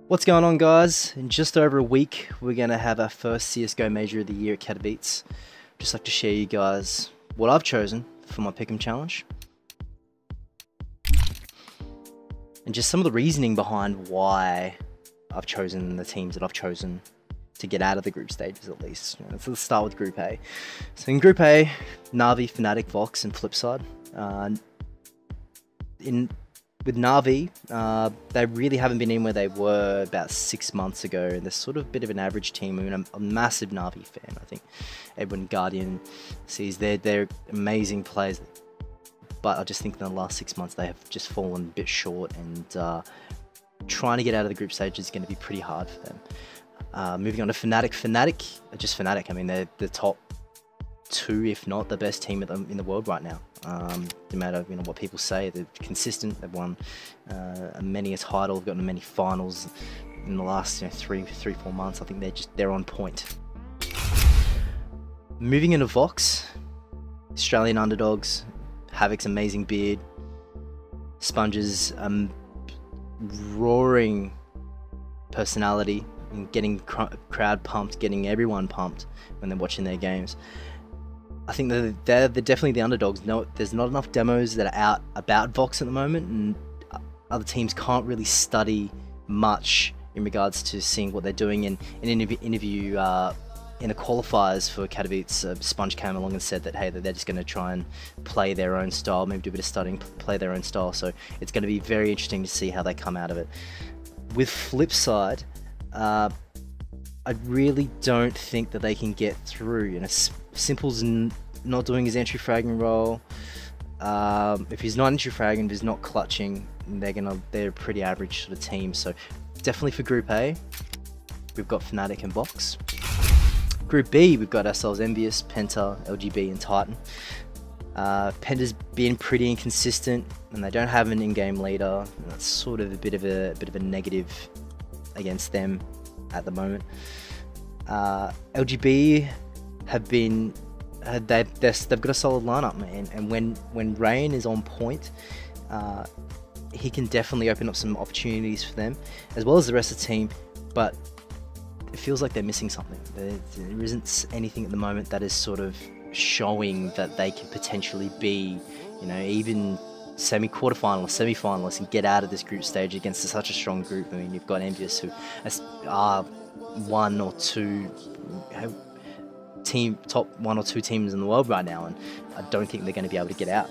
What's going on, guys? In just over a week, we're going to have our first CSGO major of the year at Katowice. Just like to share you guys what I've chosen for my Pick'em challenge. And just some of the reasoning behind why I've chosen the teams that I've chosen to get out of the group stages, at least. Let's start with Group A. So in Group A, Na'Vi, Fnatic, Vox, and Flipside. With Na'Vi, they really haven't been in where they were about 6 months ago. They're sort of a bit of an average team. I mean, I'm a massive Na'Vi fan. I think everyone Guardian sees they're amazing players, but I just think in the last 6 months they have just fallen a bit short, and trying to get out of the group stage is going to be pretty hard for them. Moving on to Fnatic. Fnatic, just Fnatic. I mean, they're the top two, if not the best team in the world right now. No matter what people say, they're consistent. They've won many a title, they've gotten many finals in the last 3-4 months. I think they're on point. Moving into Vox, Australian underdogs, Havoc's amazing beard, Sponge's roaring personality, and getting crowd pumped, getting everyone pumped when they're watching their games. I think they're definitely the underdogs. No, there's not enough demos that are out about Vox at the moment, and other teams can't really study much in regards to seeing what they're doing. In an interview in the qualifiers for Katowice, Sponge came along and said that, hey, they're just going to try and play their own style, maybe do a bit of studying, play their own style. So it's going to be very interesting to see how they come out of it. With Flipside, I really don't think that they can get through. Simple's not doing his entry fragging role. If he's not entry fragging, if he's not clutching, they're a pretty average sort of team. So definitely for Group A, we've got Fnatic and Vox. Group B, we've got ourselves Envious, Penta, LGB, and Titan. Penta's been pretty inconsistent, and they don't have an in-game leader. And that's sort of a bit of a negative against them at the moment. LGB they've got a solid lineup, man, and when Rain is on point, he can definitely open up some opportunities for them, as well as the rest of the team. But it feels like they're missing something. There isn't anything at the moment that is sort of showing that they can potentially be, even semi-quarterfinalists, semi-finalists, and get out of this group stage against such a strong group. I mean, you've got Envious, who are top one or two teams in the world right now, and I don't think they're going to be able to get out.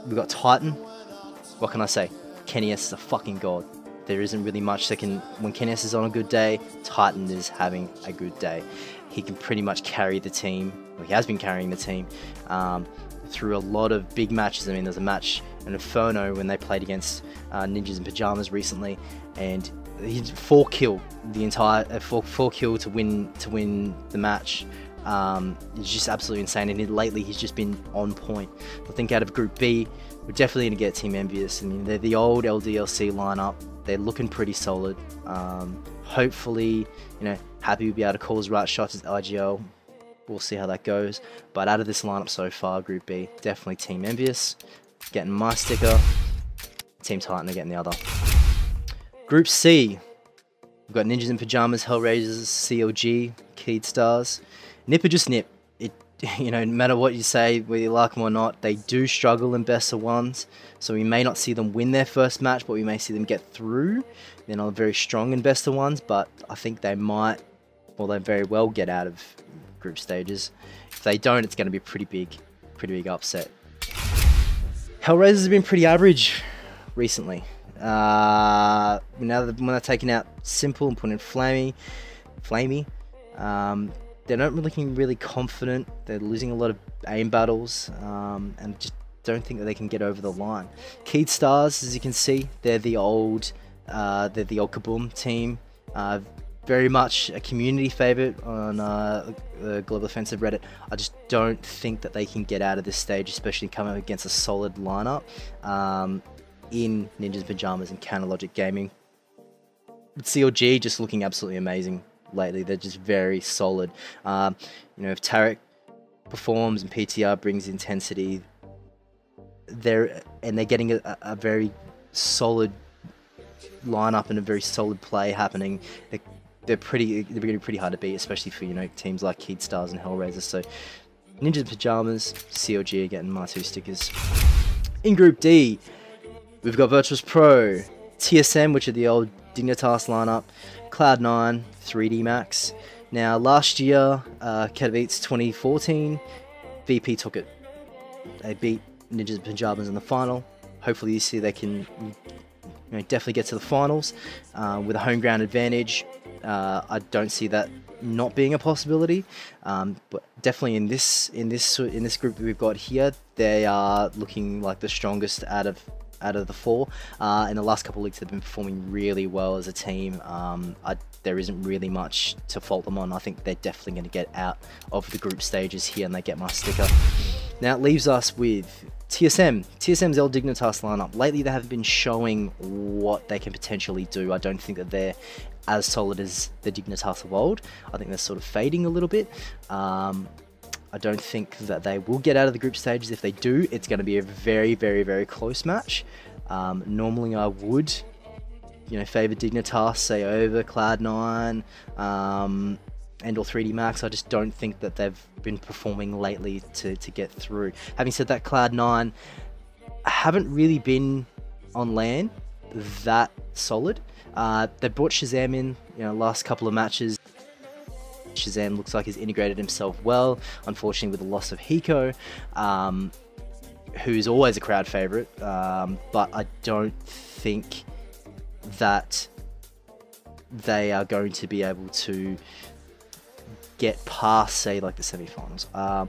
We've got Titan. What can I say? Kenny S is a fucking god. There isn't really much that can... When Kenny S is on a good day, Titan is having a good day. He can pretty much carry the team. Well, he has been carrying the team through a lot of big matches. I mean, there's a match in Inferno when they played against Ninjas in Pajamas recently, and he's 4-kill the entire 4-kill to win the match. It's just absolutely insane, and lately he's just been on point. I think out of Group B, we're definitely going to get Team Envious. I mean, they're the old LDLC lineup. They're looking pretty solid. Hopefully, Happy will be able to call his right shots as IGL. We'll see how that goes. But out of this lineup so far, Group B, definitely Team Envious getting my sticker. Team Titan are getting the other. Group C, we've got Ninjas in Pajamas, Hellraisers, CLG, Keyed Stars. Nip or just nip. No matter what you say, whether you like them or not, they do struggle in best of ones. So we may not see them win their first match, but we may see them get through. They're not very strong in best of ones, but I think they might, or they very well get out of group stages. If they don't, it's going to be a pretty big upset. Hellraisers have been pretty average recently. Now that when they're taking out Simple and putting in Flamey, they're not looking really confident. They're losing a lot of aim battles, and just don't think that they can get over the line. Keyed Stars, as you can see, they're the old Kaboom team. Very much a community favorite on the Global Offensive Reddit. I just don't think that they can get out of this stage, especially coming up against a solid lineup in Ninjas Pajamas and Counter Logic Gaming. CLG just looking absolutely amazing lately. They're just very solid. If Tarek performs and PTR brings intensity, they're getting a very solid lineup and a very solid play happening. They're going to be pretty hard to beat, especially for, you know, teams like Keydstars and Hellraiser. So Ninjas Pajamas, CLG are getting my 2 stickers. In Group D, we've got Virtus Pro, TSM, which are the old Dignitas lineup, Cloud9, 3D Max. Now, last year, Katowice 2014, VP took it. They beat Ninjas Pajamas in the final. Hopefully this year they can, you know, definitely get to the finals with a home ground advantage. I don't see that not being a possibility, but definitely in this group that we've got here, they are looking like the strongest out of the 4. In the last couple of leagues, they've been performing really well as a team. There isn't really much to fault them on. I think they're definitely going to get out of the group stages here, and they get my sticker. Now it leaves us with TSM. TSM's El Dignitas lineup. Lately, they have been showing what they can potentially do. I don't think that they're as solid as the Dignitas of old. I think they're sort of fading a little bit. I don't think that they will get out of the group stages. If they do, it's going to be a very, very, very close match. Normally, I would, you know, favor Dignitas, say, over Cloud9 and or 3D Max. I just don't think that they've been performing lately to get through. Having said that, Cloud9 haven't really been on LAN that solid. They brought Shazam in, you know, last couple of matches. Shazam looks like he's integrated himself well, unfortunately with the loss of Hiko, who's always a crowd favorite, but I don't think that they are going to be able to get past, say, like the semi-finals. I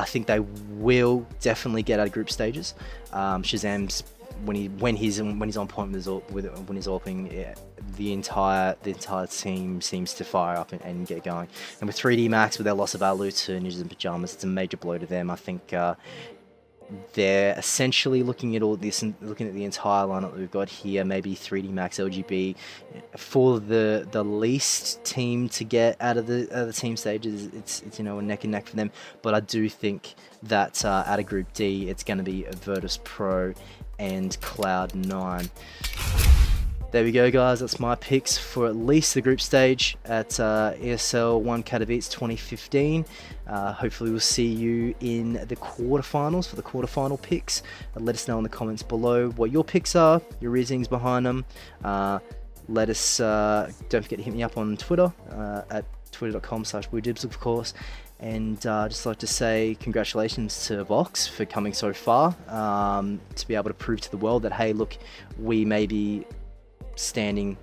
think they will definitely get out of group stages. Shazam's when he's on point when he's opening, yeah, the entire team seems to fire up and get going. And with 3D Max, with their loss of Alu to Ninjas in Pajamas, it's a major blow to them. I think they're essentially looking at all this, looking at the entire lineup that we've got here. Maybe 3D Max, LGB, for the least team to get out of the team stages. It's you know, a neck and neck for them. But I do think that out of Group D, it's going to be Virtus Pro and Cloud9. There we go, guys. That's my picks for at least the group stage at ESL 1 Katowice 2015. Hopefully we'll see you in the quarterfinals for the quarterfinal picks. Let us know in the comments below what your picks are, your reasonings behind them. Let us, don't forget to hit me up on Twitter at twitter.com/WeirdDibs, of course. And just like to say congratulations to Vox for coming so far, to be able to prove to the world that, hey, look, we may be standing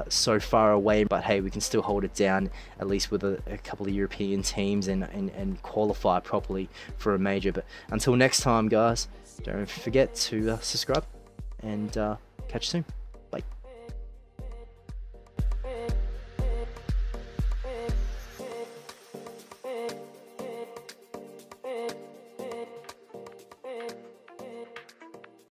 so far away, but hey, we can still hold it down, at least with a couple of European teams, and qualify properly for a major. But until next time, guys, don't forget to subscribe, and catch you soon.